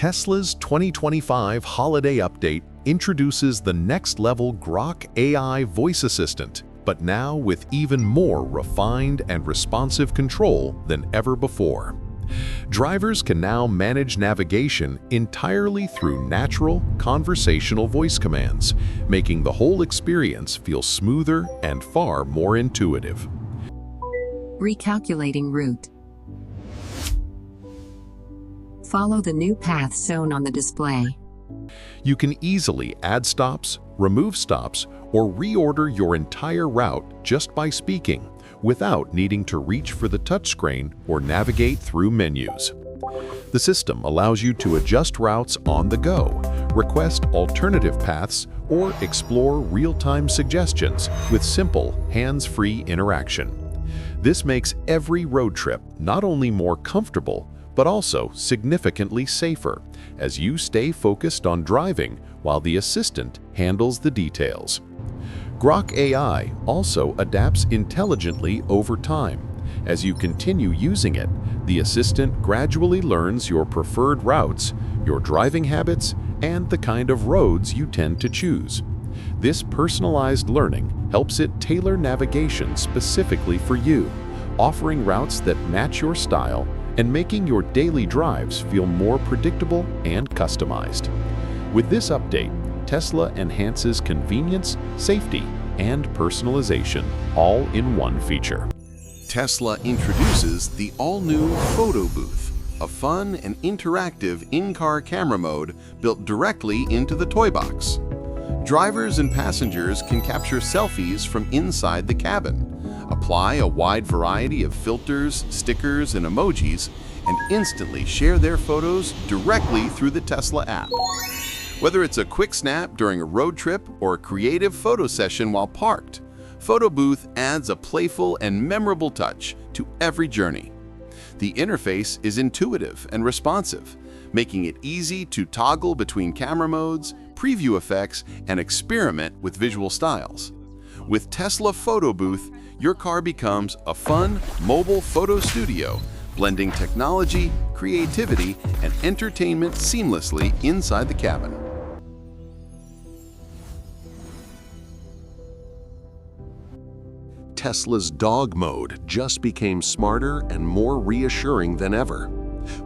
Tesla's 2025 holiday update introduces the next-level Grok AI voice assistant, but now with even more refined and responsive control than ever before. Drivers can now manage navigation entirely through natural, conversational voice commands, making the whole experience feel smoother and far more intuitive. Recalculating route. Follow the new path shown on the display. You can easily add stops, remove stops, or reorder your entire route just by speaking, without needing to reach for the touchscreen or navigate through menus. The system allows you to adjust routes on the go, request alternative paths, or explore real-time suggestions with simple, hands-free interaction. This makes every road trip not only more comfortable, but also significantly safer, as you stay focused on driving while the assistant handles the details. Grok AI also adapts intelligently over time. As you continue using it, the assistant gradually learns your preferred routes, your driving habits, and the kind of roads you tend to choose. This personalized learning helps it tailor navigation specifically for you, offering routes that match your style and making your daily drives feel more predictable and customized. With this update, Tesla enhances convenience, safety, and personalization, all in one feature. Tesla introduces the all-new Photobooth, a fun and interactive in-car camera mode built directly into the toy box. Drivers and passengers can capture selfies from inside the cabin, apply a wide variety of filters, stickers, and emojis, and instantly share their photos directly through the Tesla app. Whether it's a quick snap during a road trip or a creative photo session while parked, Photobooth adds a playful and memorable touch to every journey. The interface is intuitive and responsive, making it easy to toggle between camera modes, preview effects, and experiment with visual styles. With Tesla Photobooth, your car becomes a fun, mobile photo studio, blending technology, creativity, and entertainment seamlessly inside the cabin. Tesla's dog mode just became smarter and more reassuring than ever.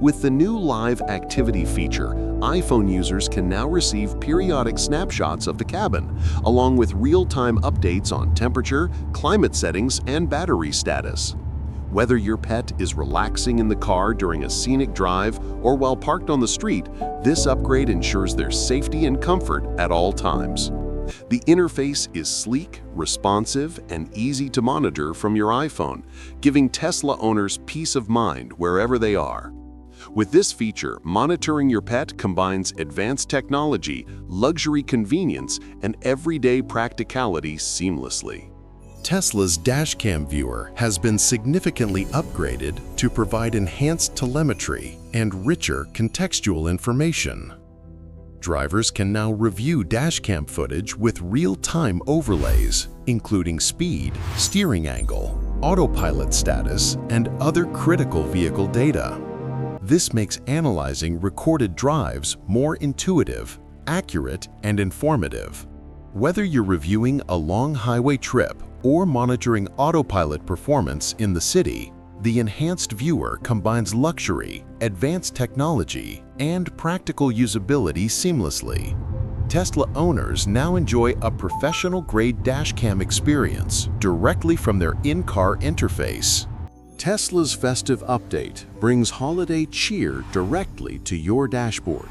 With the new Live Activity feature, iPhone users can now receive periodic snapshots of the cabin, along with real-time updates on temperature, climate settings, and battery status. Whether your pet is relaxing in the car during a scenic drive or while parked on the street, this upgrade ensures their safety and comfort at all times. The interface is sleek, responsive, and easy to monitor from your iPhone, giving Tesla owners peace of mind wherever they are. With this feature, monitoring your pet combines advanced technology, luxury convenience, and everyday practicality seamlessly. Tesla's Dashcam viewer has been significantly upgraded to provide enhanced telemetry and richer contextual information. Drivers can now review dashcam footage with real-time overlays, including speed, steering angle, autopilot status, and other critical vehicle data. This makes analyzing recorded drives more intuitive, accurate, and informative. Whether you're reviewing a long highway trip or monitoring autopilot performance in the city, the enhanced viewer combines luxury, advanced technology, and practical usability seamlessly. Tesla owners now enjoy a professional-grade dashcam experience directly from their in-car interface. Tesla's festive update brings holiday cheer directly to your dashboard.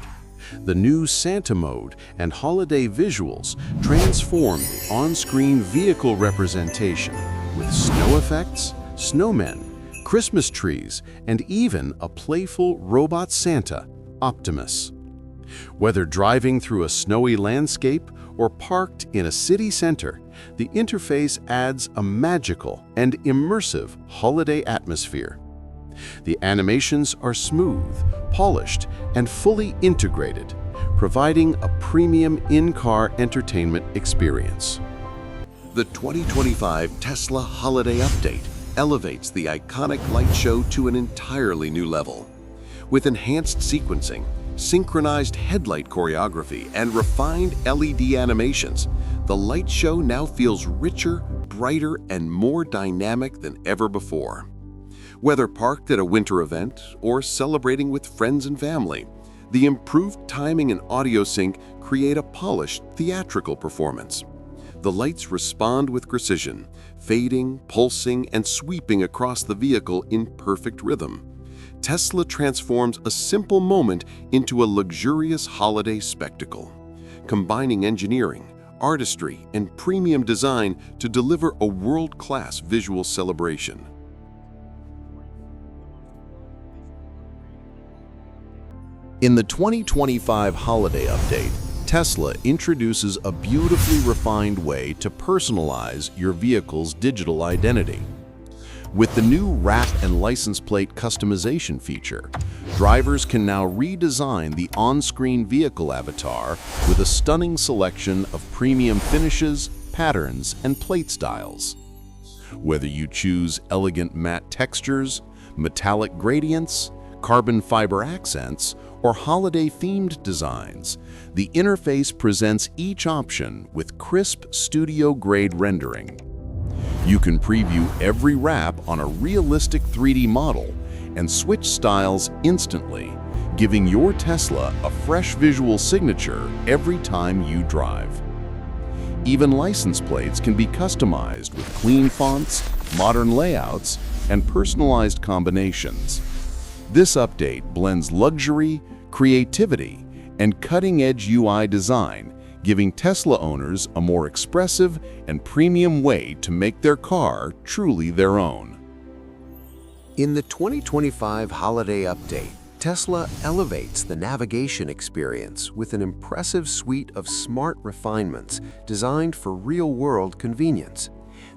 The new Santa mode and holiday visuals transform the on-screen vehicle representation with snow effects, snowmen, Christmas trees, and even a playful robot Santa, Optimus. Whether driving through a snowy landscape or parked in a city center, the interface adds a magical and immersive holiday atmosphere. The animations are smooth, polished, and fully integrated, providing a premium in-car entertainment experience. The 2025 Tesla Holiday Update elevates the iconic light show to an entirely new level. With enhanced sequencing, synchronized headlight choreography, and refined LED animations, the light show now feels richer, brighter, and more dynamic than ever before. Whether parked at a winter event or celebrating with friends and family, the improved timing and audio sync create a polished, theatrical performance. The lights respond with precision, fading, pulsing, and sweeping across the vehicle in perfect rhythm. Tesla transforms a simple moment into a luxurious holiday spectacle, combining engineering, artistry, and premium design to deliver a world-class visual celebration. In the 2025 holiday update, Tesla introduces a beautifully refined way to personalize your vehicle's digital identity. With the new wrap and license plate customization feature, drivers can now redesign the on-screen vehicle avatar with a stunning selection of premium finishes, patterns, and plate styles. Whether you choose elegant matte textures, metallic gradients, carbon fiber accents, or holiday-themed designs, the interface presents each option with crisp studio-grade rendering. You can preview every wrap on a realistic 3D model and switch styles instantly, giving your Tesla a fresh visual signature every time you drive. Even license plates can be customized with clean fonts, modern layouts, and personalized combinations. This update blends luxury, creativity, and cutting-edge UI design, giving Tesla owners a more expressive and premium way to make their car truly their own. In the 2025 holiday update, Tesla elevates the navigation experience with an impressive suite of smart refinements designed for real-world convenience.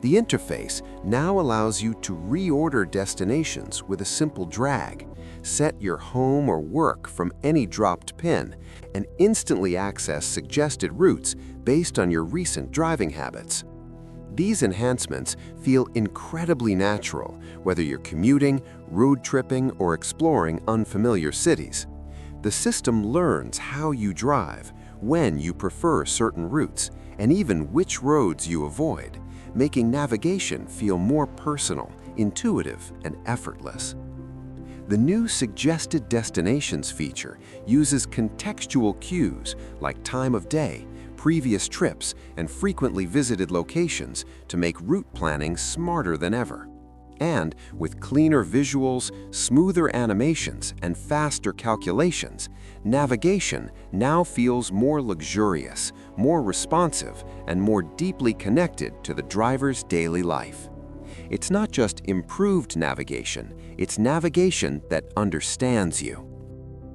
The interface now allows you to reorder destinations with a simple drag, set your home or work from any dropped pin, and instantly access suggested routes based on your recent driving habits. These enhancements feel incredibly natural, whether you're commuting, road tripping, or exploring unfamiliar cities. The system learns how you drive, when you prefer certain routes, and even which roads you avoid, making navigation feel more personal, intuitive, and effortless. The new Suggested Destinations feature uses contextual cues like time of day, previous trips, and frequently visited locations to make route planning smarter than ever. And with cleaner visuals, smoother animations, and faster calculations, navigation now feels more luxurious, more responsive, and more deeply connected to the driver's daily life. It's not just improved navigation, it's navigation that understands you.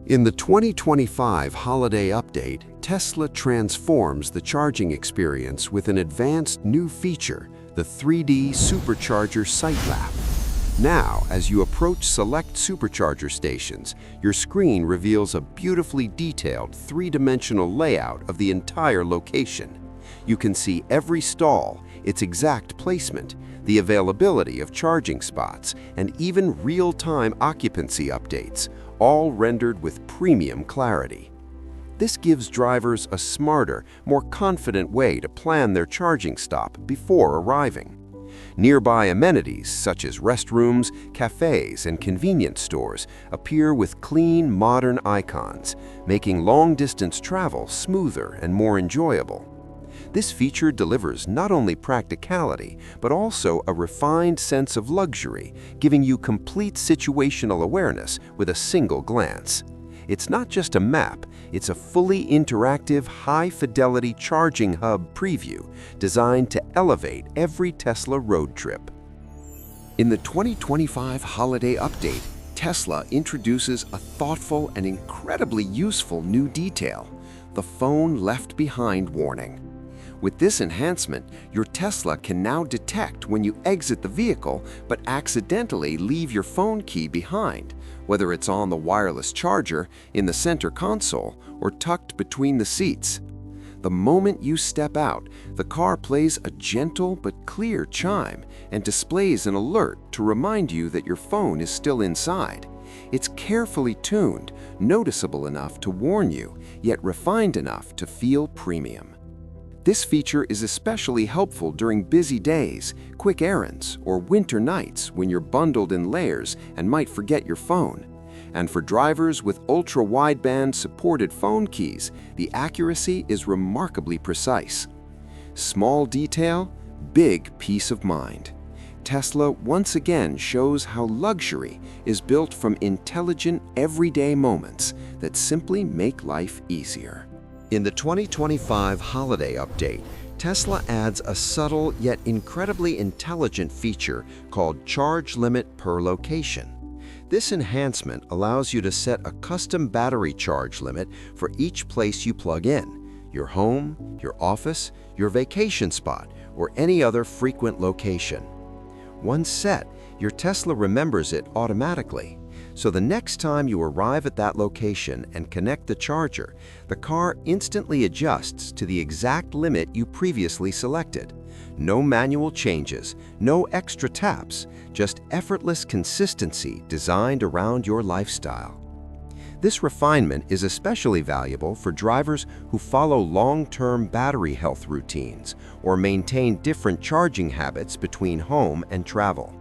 In the 2025 holiday update, Tesla transforms the charging experience with an advanced new feature, the 3D Supercharger Site Map. Now, as you approach select supercharger stations, your screen reveals a beautifully detailed three-dimensional layout of the entire location. You can see every stall, its exact placement, the availability of charging spots, and even real-time occupancy updates, all rendered with premium clarity. This gives drivers a smarter, more confident way to plan their charging stop before arriving. Nearby amenities such as restrooms, cafes, and convenience stores appear with clean, modern icons, making long-distance travel smoother and more enjoyable. This feature delivers not only practicality, but also a refined sense of luxury, giving you complete situational awareness with a single glance. It's not just a map, it's a fully interactive, high-fidelity charging hub preview designed to elevate every Tesla road trip. In the 2025 holiday update, Tesla introduces a thoughtful and incredibly useful new detail, the phone left behind warning. With this enhancement, your Tesla can now detect when you exit the vehicle but accidentally leave your phone key behind, whether it's on the wireless charger, in the center console, or tucked between the seats. The moment you step out, the car plays a gentle but clear chime and displays an alert to remind you that your phone is still inside, It's carefully tuned, noticeable enough to warn you, yet refined enough to feel premium. This feature is especially helpful during busy days, quick errands, or winter nights when you're bundled in layers and might forget your phone. And for drivers with ultra-wideband supported phone keys, the accuracy is remarkably precise. Small detail, big peace of mind. Tesla once again shows how luxury is built from intelligent, everyday moments that simply make life easier. In the 2025 holiday update, Tesla adds a subtle yet incredibly intelligent feature called Charge Limit Per Location. This enhancement allows you to set a custom battery charge limit for each place you plug in: your home, your office, your vacation spot, or any other frequent location. Once set, your Tesla remembers it automatically. So the next time you arrive at that location and connect the charger, the car instantly adjusts to the exact limit you previously selected. No manual changes, no extra taps, just effortless consistency designed around your lifestyle. This refinement is especially valuable for drivers who follow long-term battery health routines or maintain different charging habits between home and travel.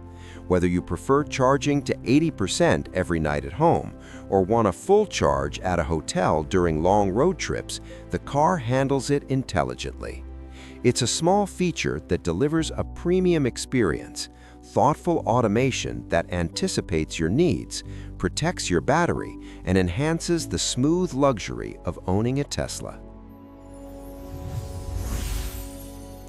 Whether you prefer charging to 80% every night at home or want a full charge at a hotel during long road trips, the car handles it intelligently. It's a small feature that delivers a premium experience, thoughtful automation that anticipates your needs, protects your battery, and enhances the smooth luxury of owning a Tesla.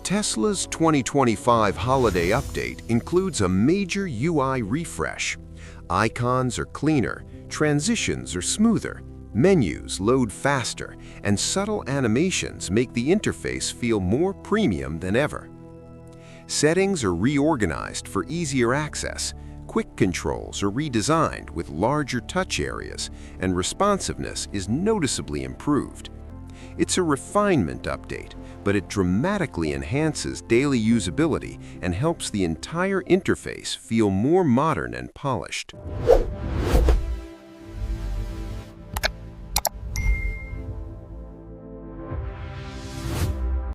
Tesla's 2025 holiday update includes a major UI refresh. Icons are cleaner, transitions are smoother, menus load faster, and subtle animations make the interface feel more premium than ever. Settings are reorganized for easier access, quick controls are redesigned with larger touch areas, and responsiveness is noticeably improved. It's a refinement update, but it dramatically enhances daily usability and helps the entire interface feel more modern and polished.